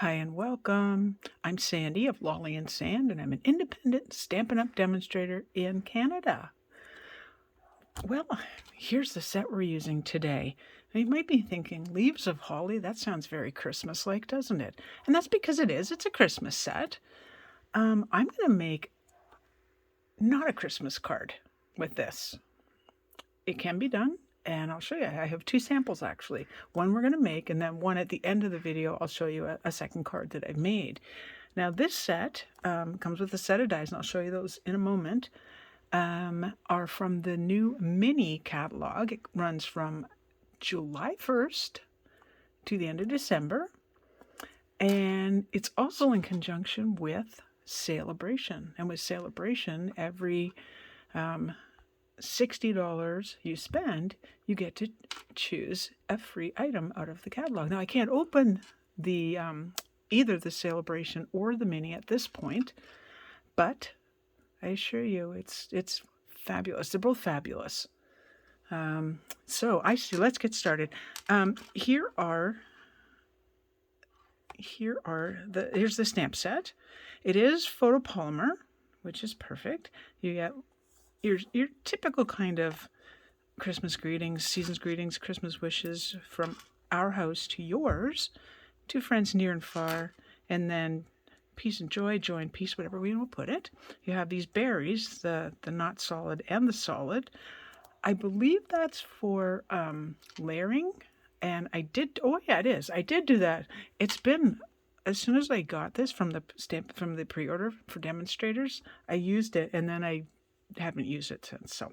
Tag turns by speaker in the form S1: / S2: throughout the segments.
S1: Hi and welcome. I'm Sandy of Lolly and Sand, and I'm an independent Stampin' Up! Demonstrator in Canada. Well, here's the set we're using today. Now, you might be thinking, Leaves of Holly? That sounds very Christmas-like, doesn't it? And that's because it is. It's a Christmas set. I'm going to make not a Christmas card with this. It can be done, and I'll show you. I have two samples actually. One we're going to make, and then one at the end of the video I'll show you a second card that I've made. Now this set comes with a set of dies, and I'll show you those in a moment, are from the new mini catalog. It runs from July 1st to the end of December, and it's also in conjunction with Sale-a-bration. And with Sale-a-bration, every $60 you spend, you get to choose a free item out of the catalog. Now I can't open the either the Sale-a-bration or the mini at this point, but I assure you it's fabulous. They're both fabulous. So let's get started. Here's the stamp set. It is photopolymer, which is perfect. You get your typical kind of Christmas greetings, season's greetings, Christmas wishes from our house to yours, to friends near and far, and then peace and joy and peace, whatever we will put it. You have these berries, the not solid and the solid. I believe that's for layering, and I did, oh yeah, it is. I did do that. It's been, as soon as I got this from the pre-order for demonstrators, I used it, and then I haven't used it since. So,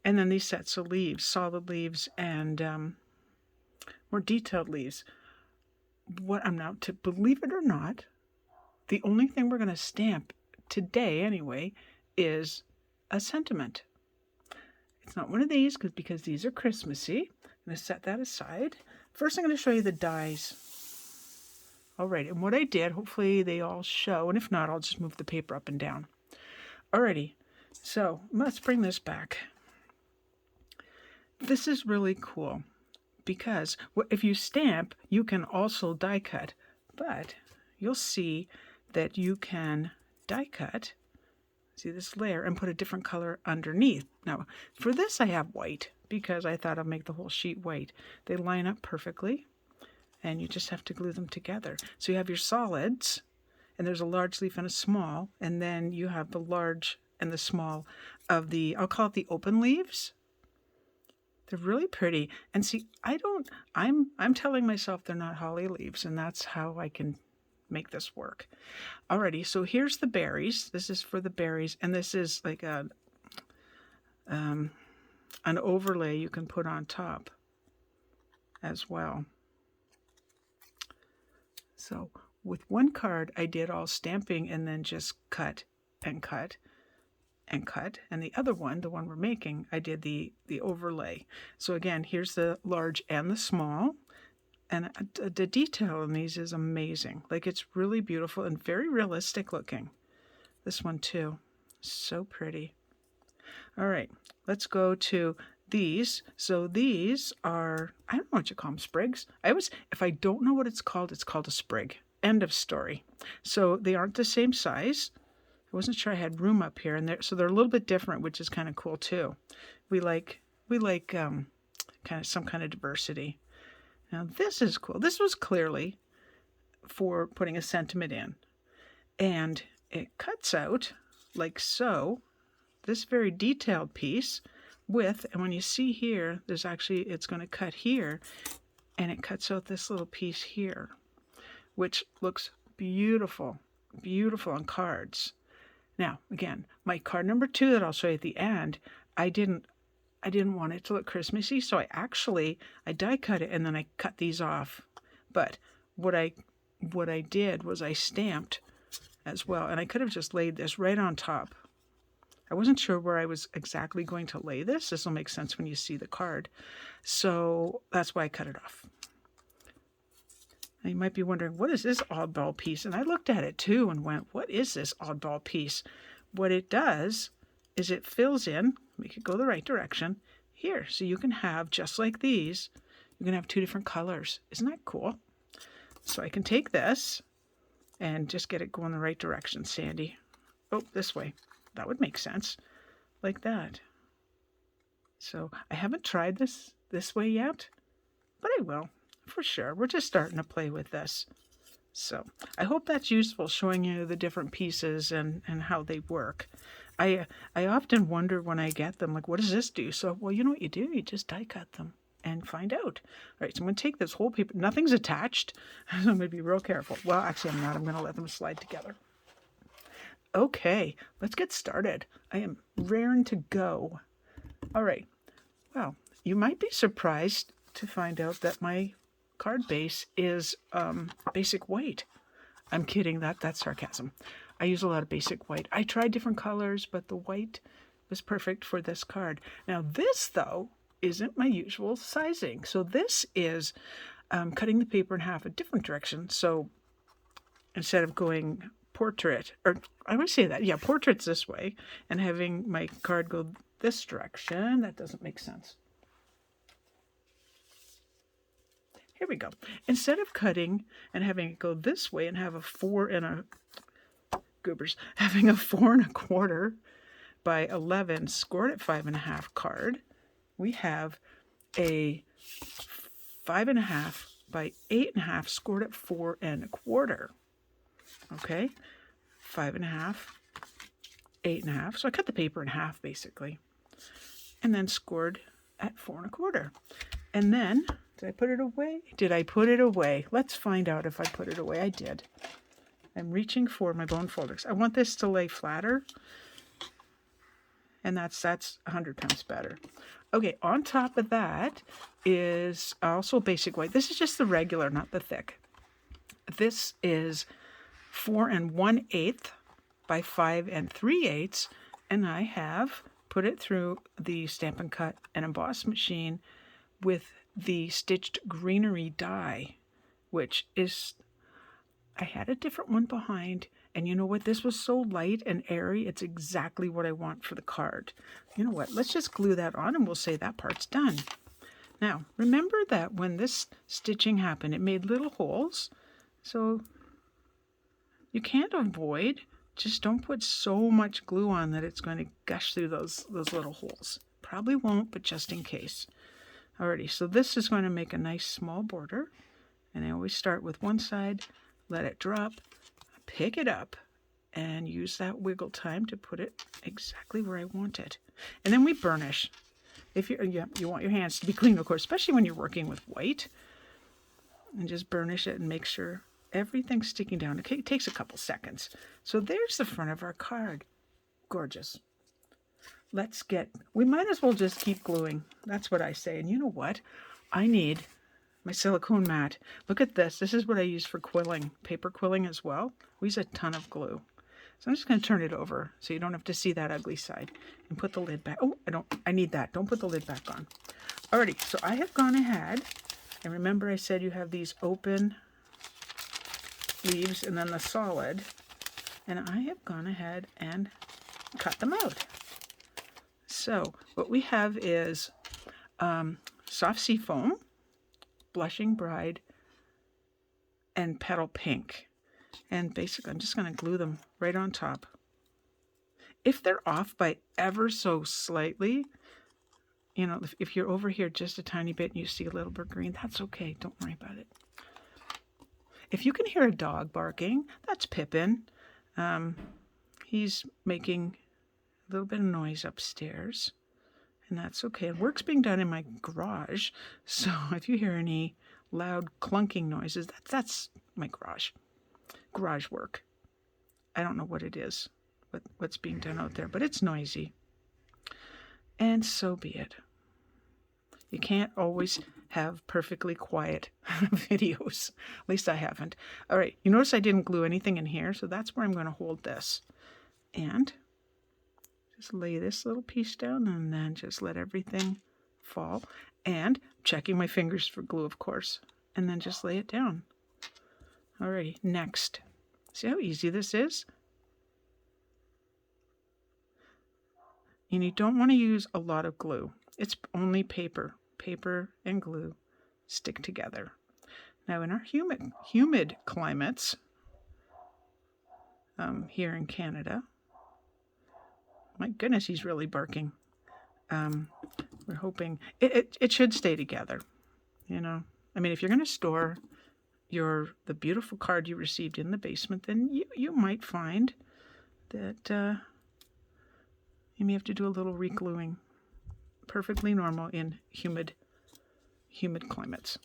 S1: and then these sets of leaves, solid leaves, and more detailed leaves. What I'm now, to believe it or not, the only thing we're going to stamp today anyway is a sentiment. It's not one of these because these are Christmassy. I'm going to set that aside. First, I'm going to show you the dies. All right, and what I did, hopefully they all show, and if not, I'll just move the paper up and down. Alrighty, so let's bring this back. This is really cool because if you stamp, you can also die cut, but you'll see that you can die cut, see this layer, and put a different color underneath. Now, for this I have white because I thought I'd make the whole sheet white. They line up perfectly, and you just have to glue them together. So you have your solids, and there's a large leaf and a small, and then you have the large and the small of the, I'll call it the open leaves. They're really pretty. And see, I'm telling myself they're not holly leaves, and that's how I can make this work. Alrighty, so here's the berries. This is for the berries, and this is like an overlay you can put on top as well. So with one card, I did all stamping and then just cut and cut and cut. And the other one, the one we're making, I did the overlay. So again, here's the large and the small. And the detail in these is amazing. Like, it's really beautiful and very realistic looking. This one too. So pretty. All right, let's go to these. So these are, I don't know what you call them, sprigs. If I don't know what it's called a sprig. End of story. So they aren't the same size. I wasn't sure I had room up here, and so they're a little bit different, which is kind of cool too. We like kind of some kind of diversity. Now this is cool. This was clearly for putting a sentiment in, and it cuts out like so. This very detailed piece and when you see here, it's going to cut here, and it cuts out this little piece here, which looks beautiful, beautiful on cards. Now, again, my card number 2 that I'll show you at the end, I didn't want it to look Christmassy, so I die cut it and then I cut these off. But what I did was I stamped as well, and I could have just laid this right on top. I wasn't sure where I was exactly going to lay this. This will make sense when you see the card. So that's why I cut it off. Now you might be wondering, what is this oddball piece? And I looked at it too and went, what is this oddball piece? What it does is it fills in, make it go the right direction, here. So you can have, just like these, you can have 2 different colors. Isn't that cool? So I can take this and just get it going the right direction, Sandy. Oh, this way. That would make sense. Like that. So I haven't tried this way yet, but I will, for sure. We're just starting to play with this. So I hope that's useful, showing you the different pieces and how they work. I often wonder when I get them, like, what does this do? So, well, you know what you do? You just die cut them and find out. All right, so I'm going to take this whole paper. Nothing's attached, so I'm going to be real careful. Well, actually, I'm not. I'm going to let them slide together. Okay, let's get started. I am raring to go. All right. Well, you might be surprised to find out that my card base is basic white. I'm kidding. That's sarcasm. I use a lot of basic white. I tried different colors, but the white was perfect for this card. Now this, though, isn't my usual sizing. So this is cutting the paper in half a different direction. So instead of going portrait, or I would say that, yeah, portrait's this way, and having my card go this direction, that doesn't make sense. Here we go. Instead of cutting and having it go this way and have a 4 and a goobers, having a 4 1/4 by 11 scored at 5 1/2 card, we have a 5 1/2 by 8 1/2 scored at 4 1/4. Okay, 5 1/2, 8 1/2. So I cut the paper in half basically, and then scored at 4 1/4. And then, did I put it away? Did I put it away? Let's find out if I put it away. I did. I'm reaching for my bone folders. I want this to lay flatter, and that's 100 times better. Okay, on top of that is also basic white. This is just the regular, not the thick. This is 4 1/8 by 5 3/8, and I have put it through the Stampin' Cut and Emboss machine with the stitched greenery die, which is, I had a different one behind, and you know what? This was so light and airy. It's exactly what I want for the card. You know what? Let's just glue that on and we'll say that part's done. Now, remember that when this stitching happened, it made little holes. So you can't avoid, just don't put so much glue on that it's going to gush through those little holes. Probably won't, but just in case. Alrighty, so this is going to make a nice small border. And I always start with one side, let it drop, pick it up, and use that wiggle time to put it exactly where I want it. And then we burnish. If you want your hands to be clean, of course, especially when you're working with white. And just burnish it and make sure everything's sticking down. It takes a couple seconds. So there's the front of our card. Gorgeous. We might as well just keep gluing. That's what I say. And you know what? I need my silicone mat. Look at this. This is what I use for quilling, paper quilling as well. We use a ton of glue. So I'm just going to turn it over so you don't have to see that ugly side. And put the lid back. Oh, I need that. Don't put the lid back on. Alrighty, so I have gone ahead. And remember I said you have these open leaves and then the solid. And I have gone ahead and cut them out. So what we have is soft sea foam, blushing bride, and petal pink. And basically I'm just going to glue them right on top. If they're off by ever so slightly, you know, if you're over here just a tiny bit and you see a little bit green, that's okay. Don't worry about it. If you can hear a dog barking, that's Pippin. He's making a little bit of noise upstairs, and that's okay. And work's being done in my garage, so if you hear any loud clunking noises, that's my garage work. I don't know what it is, what's being done out there, but it's noisy. And so be it. You can't always have perfectly quiet videos. At least I haven't. All right, you notice I didn't glue anything in here, so that's where I'm going to hold this. And just lay this little piece down and then just let everything fall. And checking my fingers for glue, of course. And then just lay it down. Alrighty, next. See how easy this is? And you don't want to use a lot of glue. It's only paper. Paper and glue stick together. Now in our humid climates here in Canada, my goodness, he's really barking. We're hoping it should stay together, you know. I mean, if you're going to store the beautiful card you received in the basement, then you might find that you may have to do a little re-gluing. Perfectly normal in humid climates.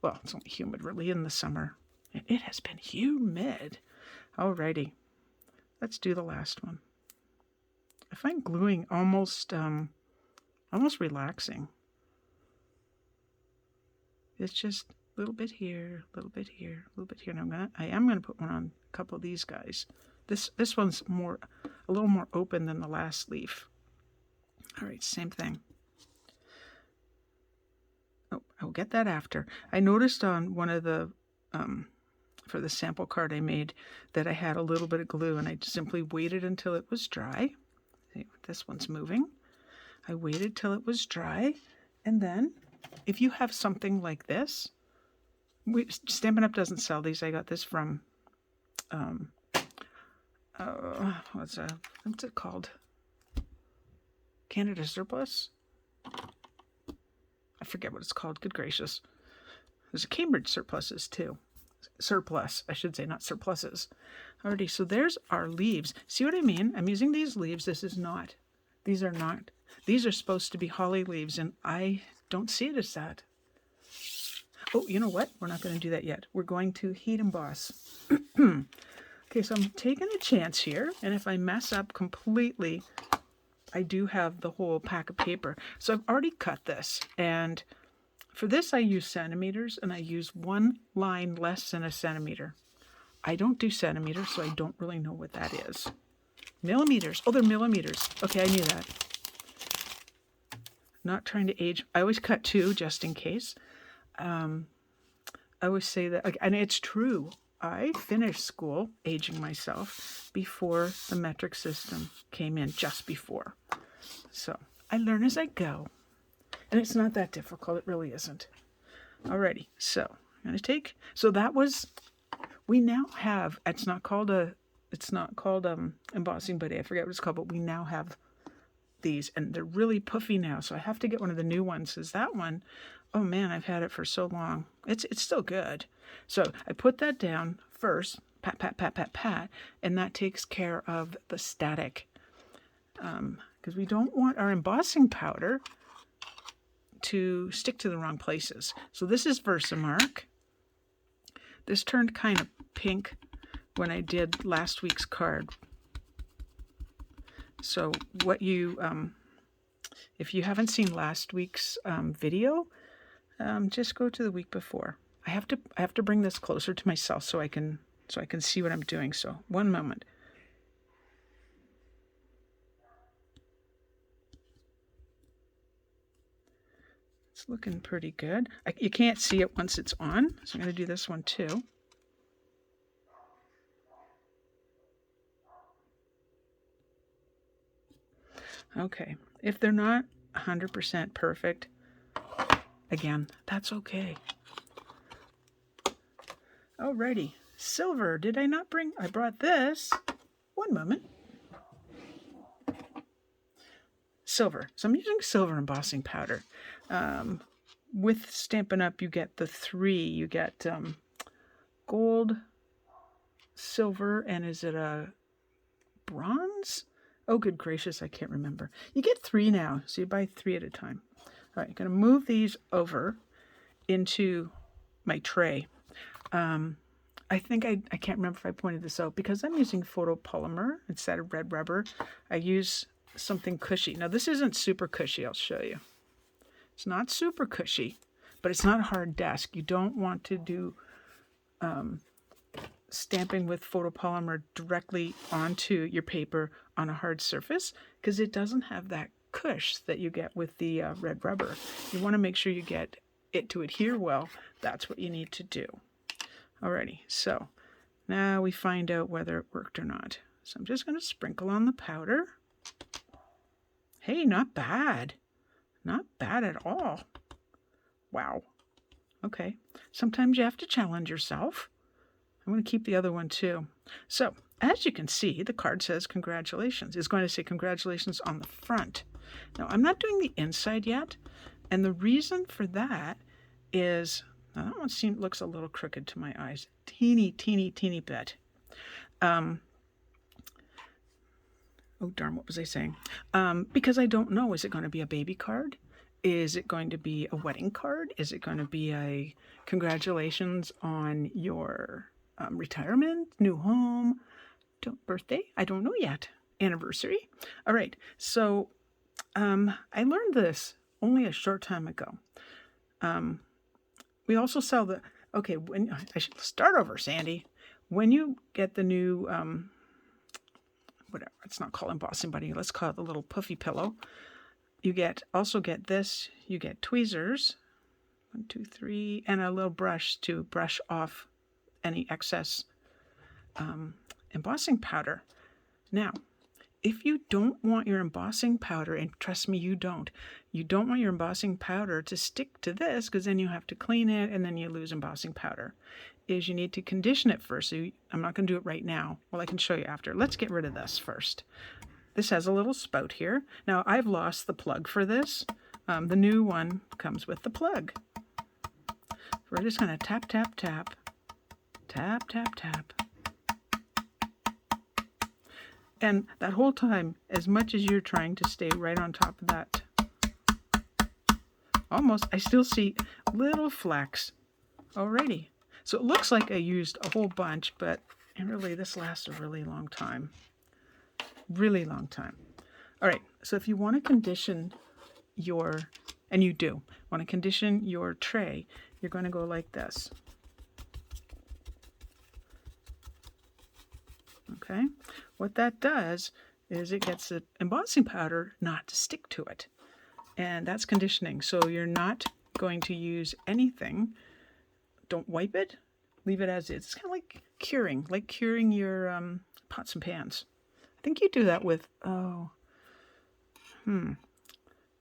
S1: Well, it's only humid really in the summer. It has been humid. Alrighty, let's do the last one. I find gluing almost relaxing. It's just a little bit here, a little bit here, a little bit here. And I am gonna put one on a couple of these guys. This one's a little more open than the last leaf. All right, same thing. Oh, I'll get that after. I noticed on one of the for the sample card I made that I had a little bit of glue, and I simply waited until it was dry. See, this one's moving. I waited till it was dry, and then if you have something like this, Stampin' Up! Doesn't sell these. I got this from what's it called? Canada Surplus? I forget what it's called. Good gracious. There's a Cambridge Surpluses too. Surplus, I should say, not surpluses. Alrighty, so there's our leaves. See what I mean? I'm using these leaves. These are not. These are supposed to be holly leaves, and I don't see it as that. Oh, you know what? We're not going to do that yet. We're going to heat emboss. Okay, so I'm taking a chance here, and if I mess up completely, I do have the whole pack of paper. So I've already cut this, and for this I use centimeters, and I use one line less than a centimeter. I don't do centimeters, so I don't really know what that is. Millimeters. Oh, they're millimeters. Okay, I knew that. Not trying to age. I always cut 2 just in case. I always say that, and it's true. I finished school aging myself before the metric system came in, just before. So I learn as I go. And it's not that difficult. It really isn't. Alrighty. So I'm going to take, so that was, we now have, it's not called embossing buddy. I forget what it's called, but we now have these, and they're really puffy now. So I have to get one of the new ones, because that one, oh man, I've had it for so long. It's still good. So I put that down first, pat, pat, pat, pat, pat, and that takes care of the static. Because we don't want our embossing powder to stick to the wrong places. So this is Versamark. This turned kind of pink when I did last week's card. So what you, if you haven't seen last week's video, just go to the week before. I have to bring this closer to myself so I can see what I'm doing. So one moment. It's looking pretty good. You can't see it once it's on, so I'm going to do this one too. Okay, if they're not 100% perfect, again, that's okay. Alrighty, silver. Did I not bring? I brought this. One moment. Silver. So I'm using silver embossing powder. With Stampin' Up, you get the 3. You get gold, silver, and is it a bronze? Oh, good gracious, I can't remember. You get 3 now, so you buy 3 at a time. All right, I'm going to move these over into my tray. I think I can't remember if I pointed this out. Because I'm using photopolymer instead of red rubber, I use something cushy. Now, this isn't super cushy, I'll show you. It's not super cushy, but it's not a hard desk. You don't want to do stamping with photopolymer directly onto your paper on a hard surface, because it doesn't have that cush that you get with the red rubber. You want to make sure you get it to adhere well. That's what you need to do. Alrighty, so now we find out whether it worked or not. So I'm just going to sprinkle on the powder. Hey, not bad. Not bad at all. Wow. Okay, sometimes you have to challenge yourself. I'm going to keep the other one too. So, as you can see, the card says congratulations. It's going to say congratulations on the front. Now, I'm not doing the inside yet, and the reason for that is, now that one looks a little crooked to my eyes. Teeny, teeny, teeny bit. Oh darn, what was I saying? Because I don't know, is it going to be a baby card? Is it going to be a wedding card? Is it going to be a congratulations on your retirement, new home, birthday? I don't know yet. Anniversary. All right. So I learned this only a short time ago. We also sell the, okay, when I should start over, Sandy. When you get the new, whatever, it's not called embossing buddy, let's call it the little puffy pillow. You also get this, you get tweezers, 1, 2, 3, and a little brush to brush off any excess embossing powder. Now, if you don't want your embossing powder, and trust me, you don't want your embossing powder to stick to this, because then you have to clean it and then you lose embossing powder, is you need to condition it first. So I'm not going to do it right now. Well, I can show you after. Let's get rid of this first. This has a little spout here. Now, I've lost the plug for this. The new one comes with the plug. We're just going to tap, tap, tap, tap, tap, tap. And that whole time, as much as you're trying to stay right on top of that, almost, I still see little flecks already. So it looks like I used a whole bunch, but really this lasts a really long time. Really long time. All right, so if you want to condition your, and you do, want to condition your tray, you're going to go like this. Okay, what that does is it gets the embossing powder not to stick to it. And that's conditioning. So you're not going to use anything. Don't wipe it. Leave it as is. It's kind of like curing your pots and pans. I think you do that with,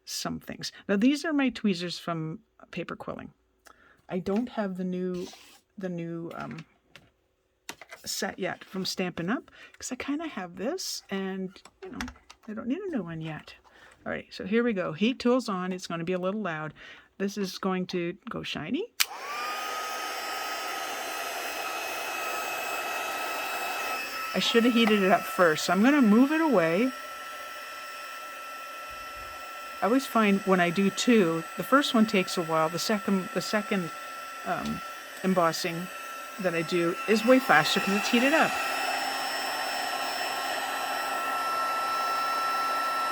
S1: some things. Now these are my tweezers from paper quilling. I don't have the new set yet from Stampin' Up, because I kind of have this, and I don't need a new one yet. All right, so here we go. Heat tool's on. It's going to be a little loud. This is going to go shiny. I should have heated it up first, so I'm going to move it away. I always find when I do two, the first one takes a while. The second embossing that I do is way faster because it's heated up.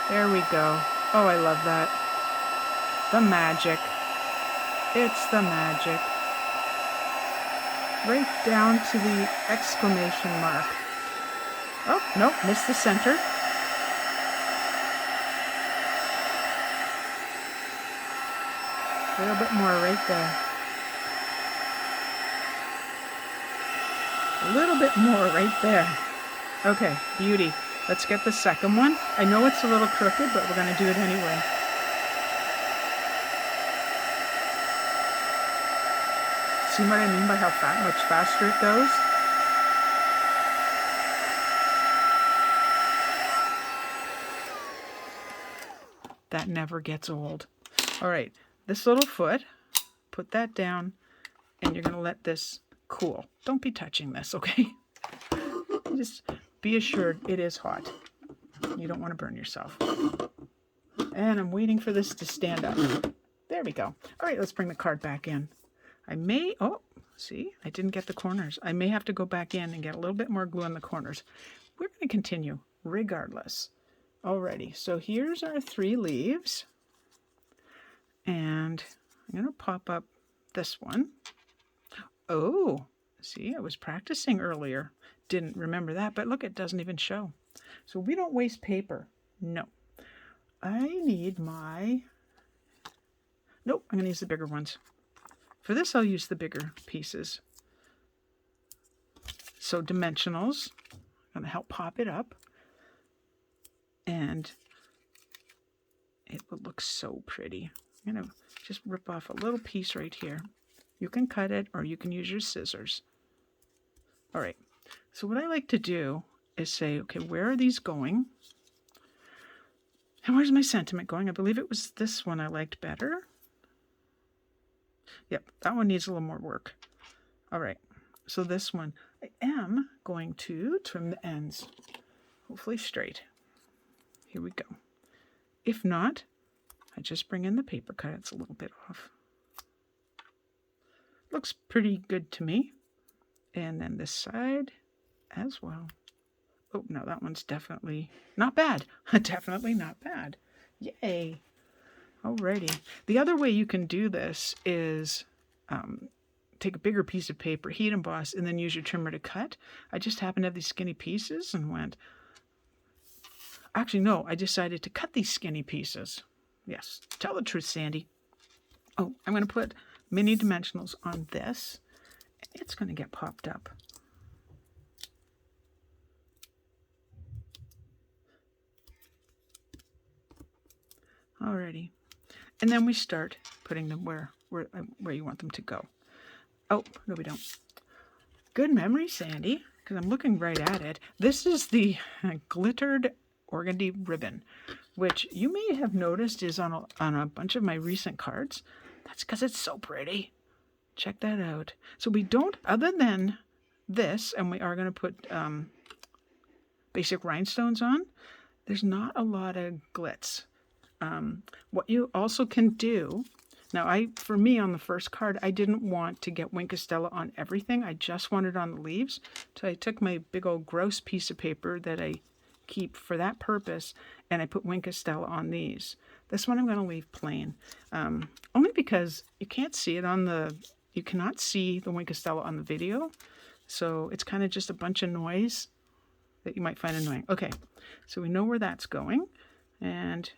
S1: There we go. Oh, I love that. The magic. It's the magic. Right down to the exclamation mark. Oh, nope, missed the center. A little bit more right there. A little bit more right there. Okay, beauty. Let's get the second one. I know it's a little crooked, but we're going to do it anyway. See what I mean by how much faster it goes? That never gets old. All right, this little foot, put that down, and you're going to let this cool. Don't be touching this, okay? Just be assured it is hot. You don't want to burn yourself. And I'm waiting for this to stand up. There we go. All right, let's bring the card back in. Oh, see, I didn't get the corners. I may have to go back in and get a little bit more glue on the corners. We're going to continue regardless. Alrighty, so here's our 3 leaves. And I'm going to pop up this one. Oh, see, I was practicing earlier. Didn't remember that, but look, it doesn't even show. So we don't waste paper. No. I need my... Nope, I'm going to use the bigger ones. For this, I'll use the bigger pieces. So dimensionals, I'm going to help pop it up. And it will look so pretty. I'm going to just rip off a little piece right here. You can cut it or you can use your scissors. All right, so what I like to do is say, okay, where are these going? And where's my sentiment going? I believe it was this one I liked better. Yep, that one needs a little more work. All right, so this one, I am going to trim the ends, hopefully straight. Here we go. If not, I just bring in the paper cut. It's a little bit off. Looks pretty good to me. And then this side as well. Oh, no, that one's definitely not bad. Definitely not bad. Yay. Alrighty. The other way you can do this is take a bigger piece of paper, heat emboss, and then use your trimmer to cut. I just happened to have these skinny pieces and went... Actually, no, I decided to cut these skinny pieces. Yes, tell the truth, Sandy. Oh, I'm going to put mini dimensionals on this. It's going to get popped up. Alrighty. And then we start putting them where you want them to go. Oh, no we don't. Good memory, Sandy, because I'm looking right at it. This is the glittered organdy ribbon, which you may have noticed is on a bunch of my recent cards. That's because it's so pretty. Check that out. So we don't, other than this, and we are going to put basic rhinestones on, there's not a lot of glitz. What you also can do, now for me on the first card, I didn't want to get Wink of Stella on everything. I just wanted on the leaves. So I took my big old gross piece of paper that I keep for that purpose, and I put Wink of Stella on these. This one I'm going to leave plain, only because you can't see it on you cannot see the Wink of Stella on the video, so it's kind of just a bunch of noise that you might find annoying. Okay, so we know where that's going, and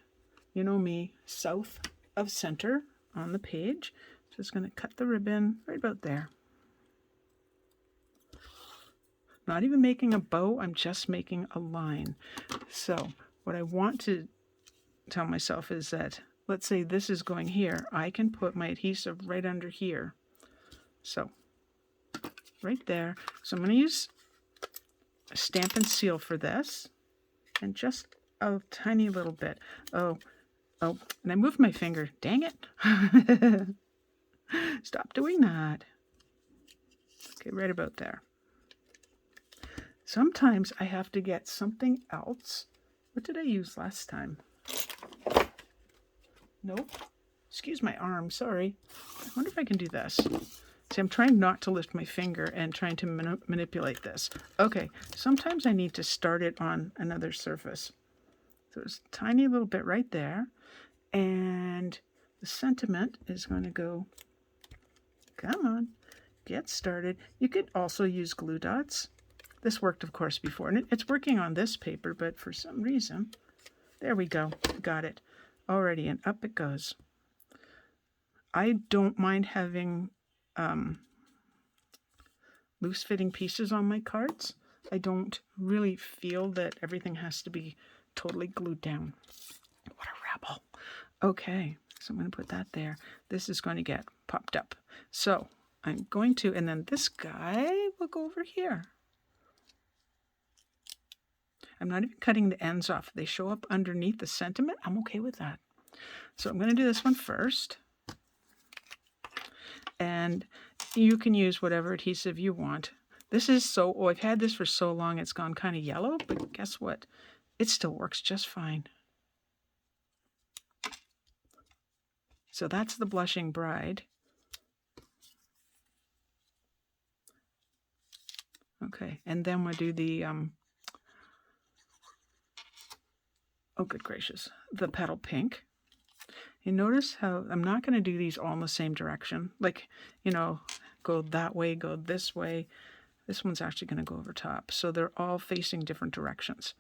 S1: you know me, south of center on the page. Just going to cut the ribbon right about there. Not even making a bow, I'm just making a line. So what I want to tell myself is that, let's say this is going here, I can put my adhesive right under here. So right there. So I'm going to use a Stamp and Seal for this, and just a tiny little bit. Oh, and I moved my finger. Dang it. Stop doing that. Okay, right about there. Sometimes I have to get something else. What did I use last time? Nope. Excuse my arm, sorry. I wonder if I can do this. See, I'm trying not to lift my finger and trying to manipulate this. Okay, sometimes I need to start it on another surface. So there's a tiny little bit right there. And the sentiment is going to go, come on, get started. You could also use glue dots. This worked, of course, before. And it's working on this paper, but for some reason, there we go. Got it. Alrighty, and up it goes. I don't mind having loose-fitting pieces on my cards. I don't really feel that everything has to be totally glued down. What a rebel. Okay, so I'm going to put that there. This is going to get popped up. So I'm going to, and then this guy will go over here. I'm not even cutting the ends off. They show up underneath the sentiment. I'm okay with that. So I'm going to do this one first. And you can use whatever adhesive you want. This is I've had this for so long it's gone kind of yellow, but guess what? It still works just fine. So that's the Blushing Bride. Okay, and then we'll do the, oh good gracious, the Petal Pink. You notice how I'm not going to do these all in the same direction. Like, you know, go that way, go this way. This one's actually going to go over top. So they're all facing different directions.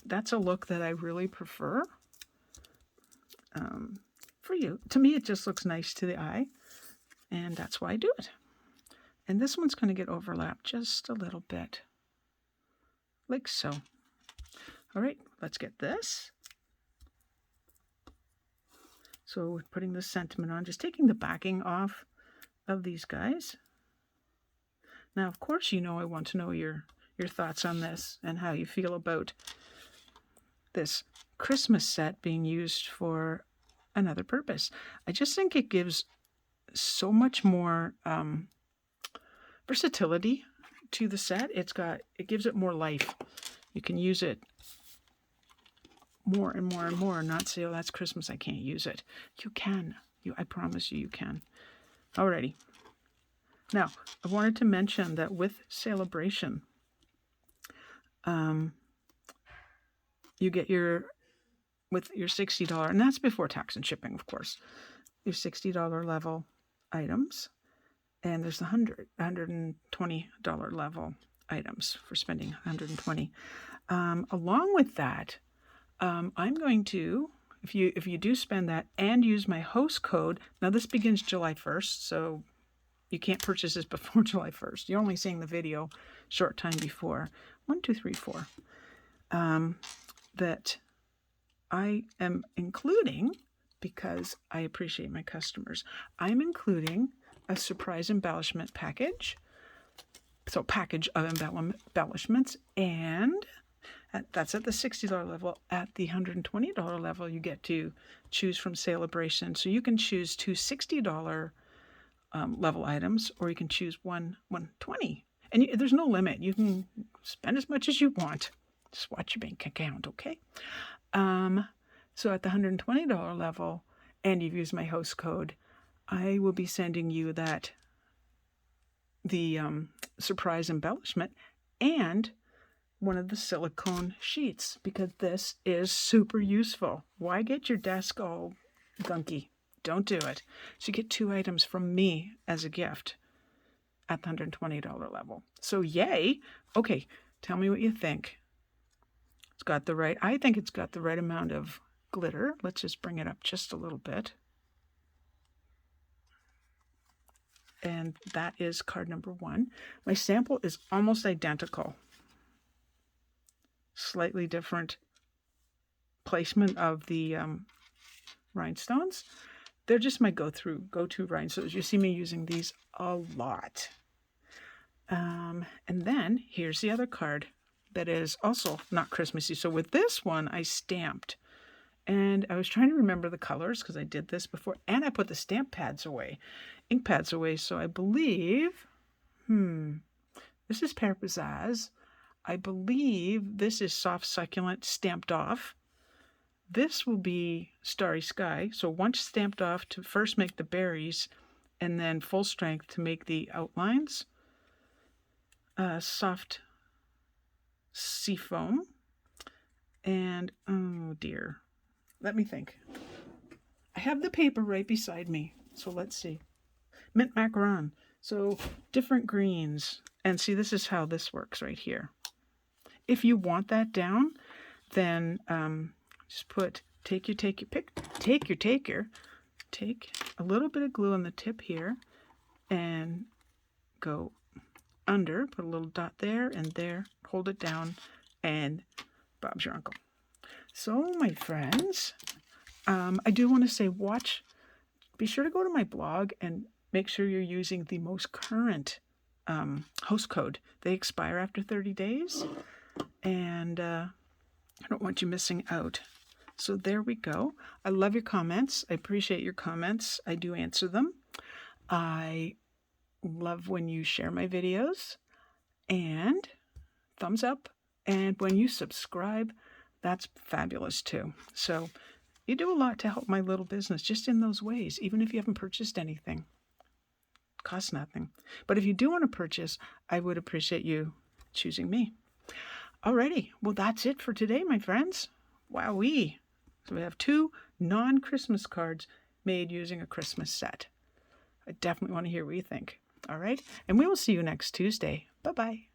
S1: That's a look that I really prefer. For you. To me, it just looks nice to the eye. And that's why I do it. And this one's going to get overlapped just a little bit. Like so. All right, let's get this. So we're putting the sentiment on, just taking the backing off of these guys. Now, of course, you know I want to know your thoughts on this and how you feel about this Christmas set being used for another purpose. I just think it gives so much more versatility to the set. It gives it more life. You can use it more and more and more, and not say, oh, that's Christmas, I can't use it. You can. I promise you can. Alrighty. Now, I wanted to mention that with Sale-a-bration, you get with your $60, and that's before tax and shipping, of course, your $60 level items, and there's the $120 level items for spending $120. Along with that, I'm going to, if you do spend that and use my host code, now this begins July 1st, so you can't purchase this before July 1st. You're only seeing the video short time before. 1, 2, 3, 4. That I am including, because I appreciate my customers, I'm including a surprise embellishment package. So package of embellishments, and that's at the $60 level. At the $120 level, you get to choose from Sale-a-bration. So you can choose 2 $60 level items, or you can choose one $120. And there's no limit. You can spend as much as you want. Just watch your bank account, okay? So at the $120 level, and you've used my host code, I will be sending you the surprise embellishment and one of the silicone sheets, because this is super useful. Why get your desk all gunky? Don't do it. So you get 2 items from me as a gift at the $120 level. So yay. Okay, tell me what you think. I think it's got the right amount of glitter. Let's just bring it up just a little bit. And that is card number 1. My sample is almost identical. Slightly different placement of the rhinestones. They're just my go-to rhinestones. You see me using these a lot. And then here's the other card that is also not Christmassy. So with this one, I stamped. And I was trying to remember the colors because I did this before. And I put the stamp pads away, ink pads away. So I believe, this is Pear Pizzazz. I believe this is Soft Succulent stamped off. This will be Starry Sky. So once stamped off to first make the berries, and then full strength to make the outlines. Soft Seafoam. And, oh dear. Let me think. I have the paper right beside me. So let's see. Mint Macaron. So different greens. And see, this is how this works right here. If you want that down, then just take a little bit of glue on the tip here and go under, put a little dot there and there, hold it down, and Bob's your uncle. So, my friends, I do want to say be sure to go to my blog and make sure you're using the most current host code. They expire after 30 days, and I don't want you missing out. So there we go. I love your comments. I appreciate your comments. I do answer them. I love when you share my videos, and thumbs up. And when you subscribe, that's fabulous too. So you do a lot to help my little business just in those ways, even if you haven't purchased anything. It costs nothing. But if you do want to purchase, I would appreciate you choosing me. Alrighty, well that's it for today, my friends. Wowee. So we have 2 non-Christmas cards made using a Christmas set. I definitely want to hear what you think. All right, and we will see you next Tuesday. Bye-bye.